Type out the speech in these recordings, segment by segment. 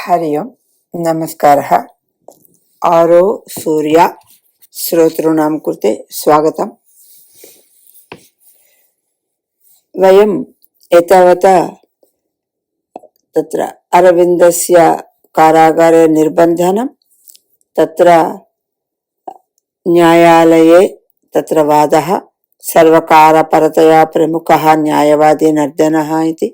हरि ओं नमस्कारः। आरो सूर्य श्रोतॄणां कृते स्वागतम्। वयम् एतावता तत्र अरविन्दस्य कारागारे निर्बन्धनं, तत्र न्यायालये तत्र वादः, सर्वकारपरतया प्रमुखः न्यायवादी नर्दनः इति,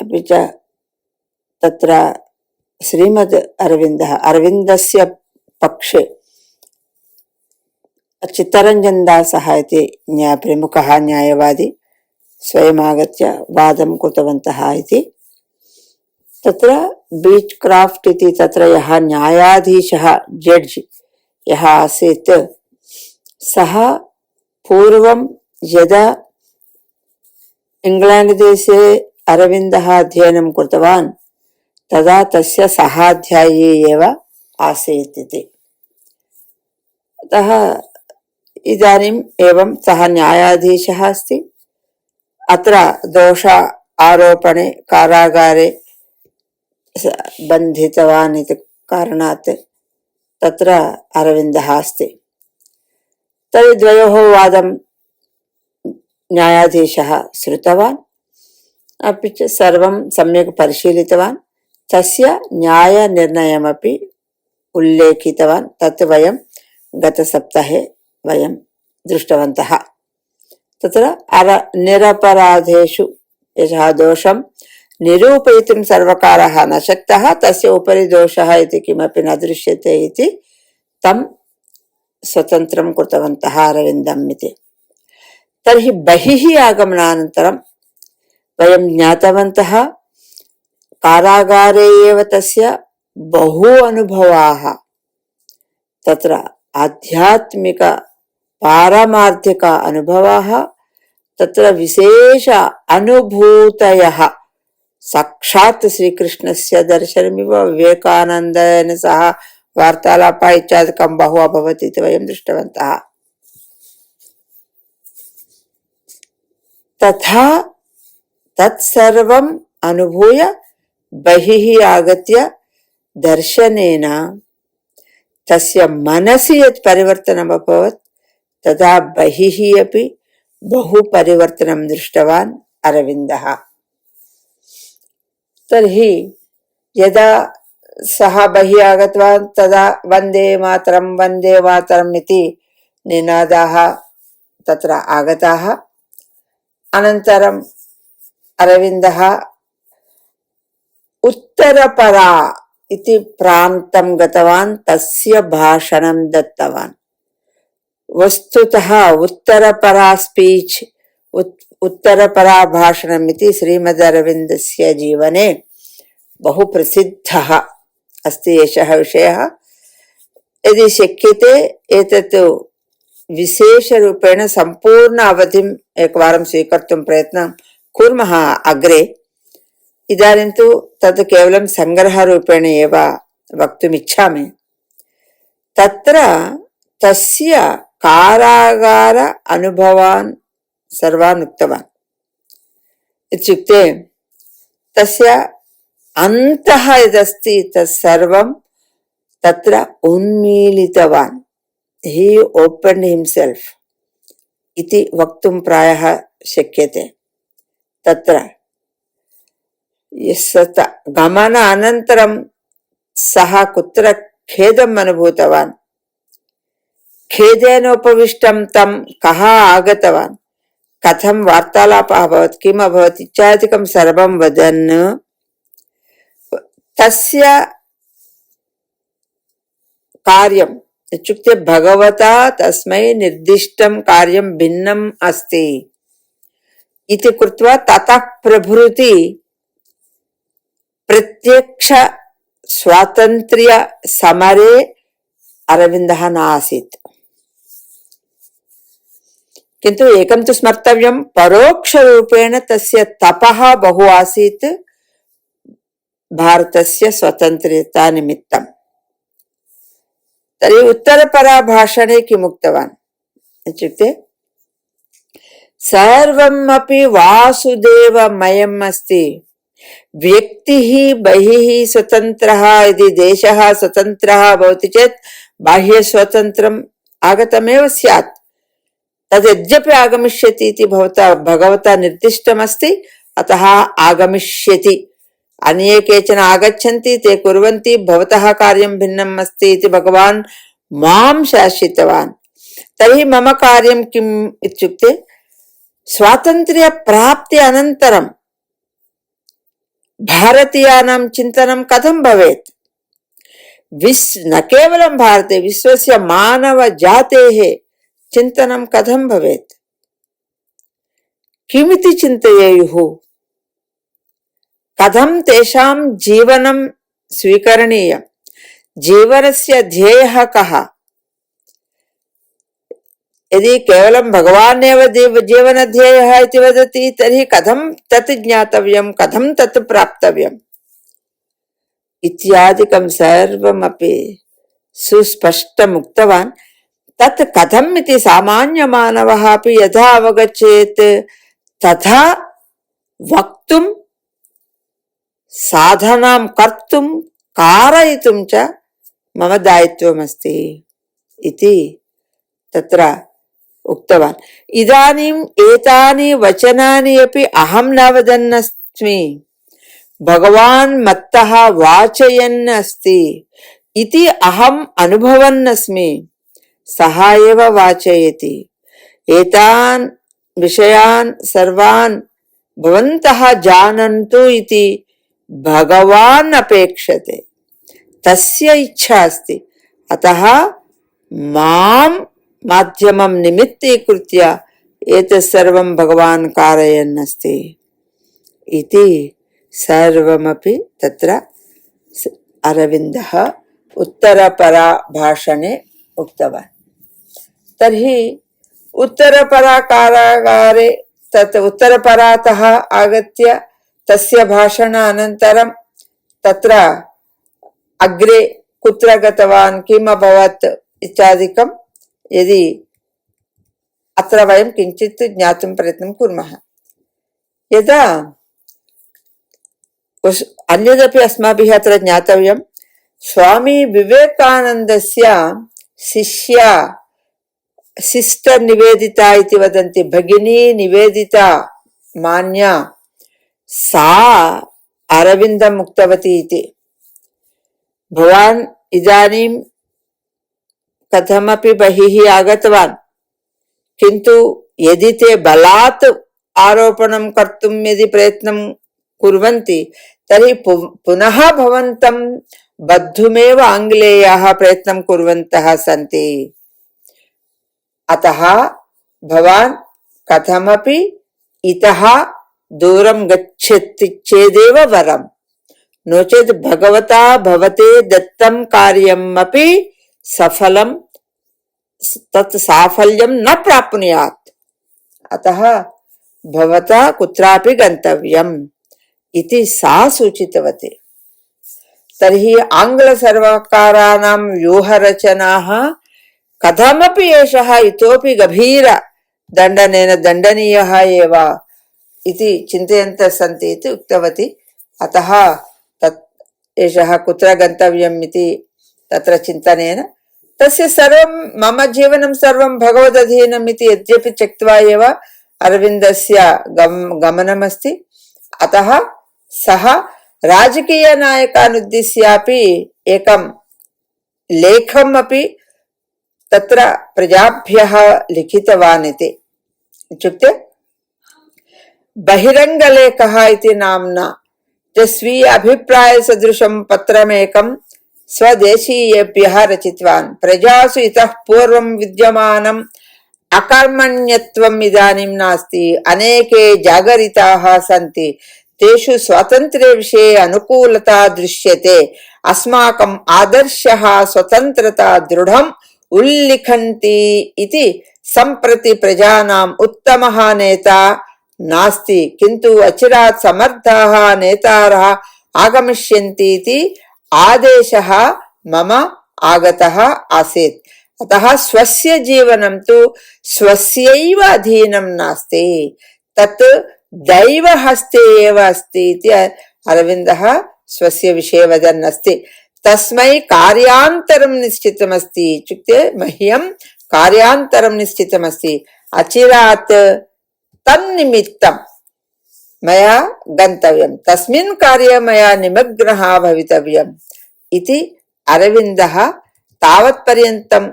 अपि च तत्र श्रीमद् अरविन्दस्य पक्षे चित्तरञ्जन दासः इति प्रमुखः न्यायवादी स्वयम् आगत्य वादं कृतवन्तः इति। तत्र बीच्क्राफ्ट् इति तत्र यः न्यायाधीशः जड्ज् यः आसीत्, सः पूर्वं यदा इंग्लैंड देशे अरविन्दः अध्ययनं कृतवान् तदा तस्य सहाध्यायी एव आसीत् इति। अतः इदानीम् एवं सः न्यायाधीशः अस्ति। अत्र दोष आरोपणे कारागारे बन्धितवान् इति कारणात् तत्र अरविन्दः अस्ति। तर्हि द्वयोः वादं न्यायाधीशः श्रुतवान्, अपि च सर्वं सम्यक् परिशीलितवान्, तस्य न्यायनिर्णयमपि उल्लेखितवान्। तत् वयं गतसप्ताहे वयं दृष्टवन्तः। तत्र निरपराधेषु यः दोषं निरूपयितुं सर्वकारः न शक्तः, तस्य उपरि दोषः इति किमपि न दृश्यते इति तं स्वतन्त्रं कृतवन्तः अरविन्दम् इति। तर्हि बहिः आगमनानन्तरं वयं ज्ञातवन्तः कारागारे एव तस्य बहु अनुभवाः, तत्र आध्यात्मिक पारमार्थिक अनुभवाः, तत्र विशेष अनुभूतयः, साक्षात् श्रीकृष्णस्य दर्शनमिव, विवेकानन्देन सह वार्तालापः इत्यादिकं बहु अभवत् इति वयं दृष्टवन्तः। तथा तत्सर्वम् अनुभूय बहिः आगत्य दर्शनेन तस्य मनसि यत् परिवर्तनम् अभवत्, तदा बहिः अपि बहु परिवर्तनं दृष्टवान् अरविन्दः। तर्हि यदा सः बहिः आगतवान् तदा वन्दे मातरम् इति निनादाः तत्र आगताः। अनन्तरम् अरविन्दः उत्तरपरा इति प्रान्तं गतवान्, तस्य भाषणं दत्तवान्। वस्तुतः उत्तरपरा स्पीच, उत्तरपरा भाषणम् इति श्रीमद् अरविन्दस्य जीवने बहु प्रसिद्धः अस्ति एषः विषयः। यदि शक्यते एतत् विशेषरूपेण सम्पूर्ण अवधिम् एकवारं स्वीकर्तुं प्रयत्नं कुर्मः अग्रे। इदानीं तु तत् केवलं सङ्ग्रहरूपेण एव वक्तुम् इच्छामि। तत्र तस्य कारागार अनुभवान् सर्वान् उक्तवान्। इत्युक्ते तस्य अन्तः यदस्ति तत्सर्वं तत्र उन्मीलितवान्। He opened himself इति वक्तुं प्रायः शक्यते। तत्र गमन अनन्तरं सः कुत्र खेदम् अनुभूतवान्, खेदेन उपविष्टं तं कः आगतवान्, कथं वार्तालापः अभवत्, किम् अभवत् इत्यादिकं सर्वं वदन् तस्य कार्यम् इत्युक्ते भगवता तस्मै निर्दिष्टं कार्यं भिन्नम् अस्ति इति कृत्वा ततः प्रभृति प्रत्यक्ष स्वातन्त्र्य समरे अरविन्दः न आसीत्। किन्तु एकं तु स्मर्तव्यं, परोक्षरूपेण तस्य तपः बहु आसीत् भारतस्य स्वतन्त्रता निमित्तं। तर्हि उत्तरपराभाषणे किम् उक्तवान् इत्युक्ते, सर्वमपि वासुदेवमयम् अस्ति, व्यक्तिः बहिः स्वतन्त्रः यदि देशः स्वतन्त्रः भवति चेत् बाह्यस्वातन्त्र्यम् आगतमेव स्यात्। तद्यद्यपि आगमिष्यति इति भगवता निर्दिष्टमस्ति, अतः आगमिष्यति। अन्ये केचन आगच्छन्ति, ते कुर्वन्ति, भवतः कार्यं भिन्नम् अस्ति इति भगवान् मां शासितवान्। तर्हि मम कार्यं किम् इत्युक्ते, स्वातन्त्र्यप्राप्ति अनन्तरं भारतीयानां चिन्तनं कथं भवेत्, न केवलं भारते विश्वस्य मानवजातेः चिन्तनं कथं भवेत्, किमिति चिन्तयेयुः, कथं तेषां जीवनं स्वीकरणीयं, जीवनस्य ध्येयः कः। यदि केवलं भगवान् एव जीवनध्येयः इति वदति तर्हि कथं तत् ज्ञातव्यं, कथं तत् प्राप्तव्यम् इत्यादिकं सर्वमपि सुस्पष्टम् उक्तवान्। तत् कथम् इति सामान्यमानवः अपि यथा अवगच्छेत् तथा वक्तुं, साधनां कर्तुं, कारयितुं च मम दायित्वमस्ति इति तत्र उक्तवान्। इदानीम् एतानि वचनानि अपि अहं न वदन्नस्मि, भगवान् मत्तः वाचयन् अस्ति इति अहम् अनुभवन्नस्मि, सः एव वाचयति। एतान् विषयान् सर्वान् भवन्तः जानन्तु इति भगवान् अपेक्षते, तस्य इच्छा अस्ति। अतः मां माध्यमं निमित्तीकृत्य एतत् सर्वं भगवान् कारयन् अस्ति इति सर्वमपि तत्र अरविन्दः उत्तरपराभाषणे उक्तवान्। तर्हि उत्तरपराकारागारे तत् उत्तरपरातः आगत्य तस्य भाषणानन्तरं तत्र अग्रे कुत्र गतवान्, किम् अभवत् इत्यादिकं यदि अत्र वयं किञ्चित् ज्ञातुं प्रयत्नं कुर्मः। यदा अन्यदपि अस्माभिः अत्र ज्ञातव्यं, स्वामी विवेकानन्दस्य शिष्या सिस्टर् निवेदिता इति वदन्ति, भगिनी निवेदिता मान्या, सा अरविन्दम् उक्तवती इति। भवान् इदानीं कथमपि बहिः आगतवान्, किन्तु यदि ते बलात् आरोपणं कर्तुं यदि प्रयत्नं कुर्वन्ति तर्हि पुनः भवन्तं बद्धुमेव आङ्ग्लेयाः प्रयत्नं कुर्वन्तः सन्ति। अतः भवान् कथमपि इतः दूरं गच्छति चेदेव वरम्, नो चेत् भगवता भवते दत्तं कार्यम् अपि सफलं तत् साफल्यं न प्राप्नुयात्। अतः भवता कुत्रापि गन्तव्यम् इति सा सूचितवती। तर्हि आङ्ग्लसर्वकाराणां व्यूहरचनाः कथमपि एषः इतोपि गभीर दण्डनेन दण्डनीयः एव इति चिन्तयन्तः सन्ति इति उक्तवती। अतः तत् एषः कुत्र गन्तव्यम् इति तत्र चिन्तनेन तस्य सर्वं मम जीवनं सर्वं भगवदधीनम् इति यद्यपि त्यक्त्वा एव अरविन्दस्य गमनमस्ति। अतः सः राजकीयनायकानुद्दिश्यापि एकं लेखम् अपि तत्र प्रजाभ्यः लिखितवान् इति। इत्युक्ते बहिरङ्गलेखः इति नाम्ना स्वीय अभिप्रायसदृशं पत्रमेकं स्वदेशीयेभ्यः रचितवान्। प्रजासु इतः पूर्वं विद्यमानम् अकर्मण्यत्वम् इदानीं नास्ति, अनेके जागरिताः सन्ति, तेषु स्वातन्त्र्यविषये अनुकूलता दृश्यते, अस्माकम् आदर्शः स्वतन्त्रता दृढम् उल्लिखन्ति इति। सम्प्रति प्रजानाम् उत्तमः नेता नास्ति, किन्तु अचिरात् समर्थाः नेतारः आगमिष्यन्ति इति आदेशः मम आगतः आसीत्। अतः स्वस्य जीवनं तु स्वस्यैव अधीनं नास्ति, तत् दैवहस्ते एव अस्ति इति अरविन्दः स्वस्य विषये वदन् अस्ति। तस्मै कार्यान्तरं निश्चितमस्ति इत्युक्ते मह्यं कार्यान्तरं निश्चितमस्ति, अचिरात् तन्निमित्तं मया गन्तव्यं, तस्मिन् कार्ये मया निमग्नः भवितव्यम् इति अरविन्दः तावत्पर्यन्तं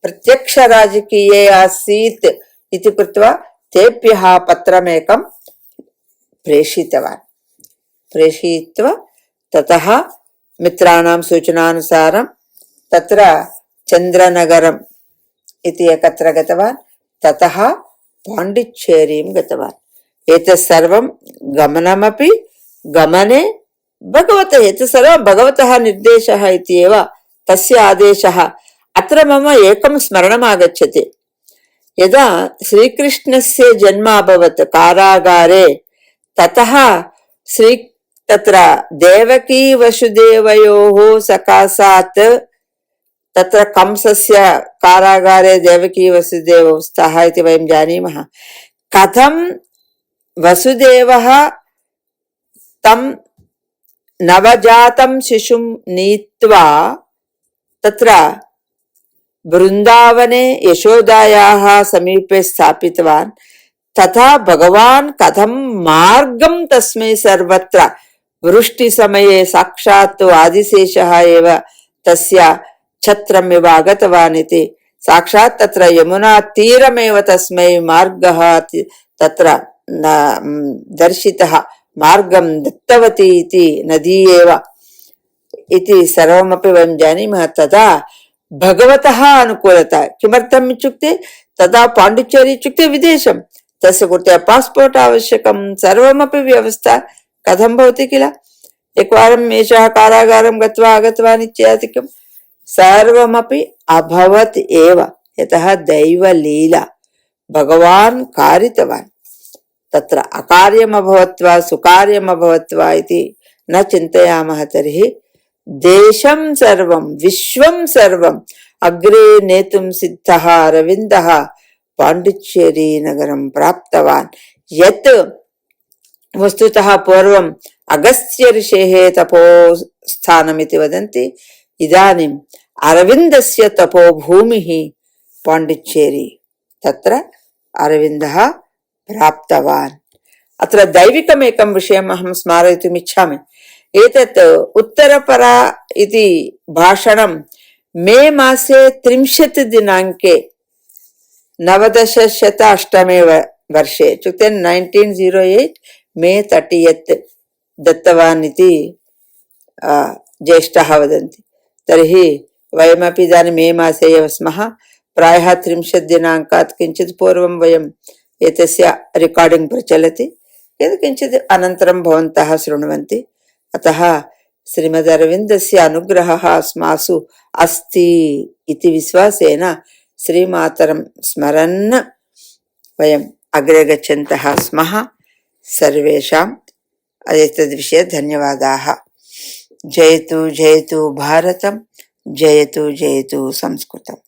प्रत्यक्षराजकीये आसीत् इति कृत्वा तेभ्यः पत्रमेकं प्रेषयित्वा ततः मित्राणां सूचनानुसारं तत्र चन्द्रनगरम् इति एकत्र गतवान्, ततः पाण्डिचेरीं गतवान्। एतत् सर्वं गमनमपि गमने भगवतः, एतत् सर्वं भगवतः निर्देशः इति एव, तस्य आदेशः। अत्र मम एकं स्मरणम् आगच्छति। यदा श्रीकृष्णस्य जन्म अभवत् कारागारे, ततः तत्र देवकी वसुदेवयोः सकाशात् तत्र कंसस्य कारागारे देवकी वसुदेवौ स्तः इति वयं जानीमः। कथं वसुदेवः तं नवजातं शिशुं नीत्वा तत्र वृन्दावने यशोदायाः समीपे स्थापितवान्, तथा भगवान् कथं मार्गं तस्मै सर्वत्र, वृष्टिसमये साक्षात् आदिशेषः एव तस्य छत्रम् इव आगतवान् इति, साक्षात् तत्र यमुना तीरमेव तस्मै मार्गः तत्र दर्शितः, मार्गं दत्तवती इति नदी एव इति सर्वमपि वयं जानीमः। तदा भगवतः अनुकूलता, किमर्थम् इत्युक्ते तदा पाण्डिचेरी इत्युक्ते विदेशं, तस्य कृते पास्पोर्ट् आवश्यकं, सर्वमपि व्यवस्था कथं भवति किल। एकवारम् एषः कारागारं गत्वा आगतवान् इत्यादिकं सर्वमपि अभवत् एव, यतः दैवलीला, भगवान् कारितवान्। तत्र अकार्यम् अभवत् वा सुकार्यम् अभवत् वा इति न चिन्तयामः तर्हि देशं सर्वं विश्वं सर्वम् अग्रे नेतुं सिद्धः अरविन्दः पाण्डिचेरी नगरं प्राप्तवान्, यत् वस्तुतः पूर्वम् अगस्त्य ऋषेः तपोस्थानमिति वदन्ति, इदानीम् अरविन्दस्य तपोभूमिः पाण्डिचेरी, तत्र अरविन्दः प्राप्तवान्। अत्र दैविकमेकं विषयम् अहं स्मारयितुम् इच्छामि। एतत् उत्तरपरा इति भाषणं मे मासे 30 दिनाङ्के 1908 वर्षे इत्युक्ते 1908 मे 30 दत्तवान् इति ज्येष्ठाः वदन्ति। तर्हि वयमपि इदानीं मे मासे एव स्मः, प्रायः 30 दिनाङ्कात् किञ्चित् पूर्वं वयम् एतस्य रेकार्डिङ्ग् प्रचलति, यत् किञ्चित् अनन्तरं भवन्तः शृण्वन्ति। अतः श्रीमदरविन्दस्य अनुग्रहः अस्मासु अस्ति इति विश्वासेन श्रीमातरं स्मरन् वयम् अग्रे गच्छन्तः स्मः। सर्वेषाम् एतद्विषये धन्यवादाः। जयतु जयतु भारतं, जयतु जयतु संस्कृतम्।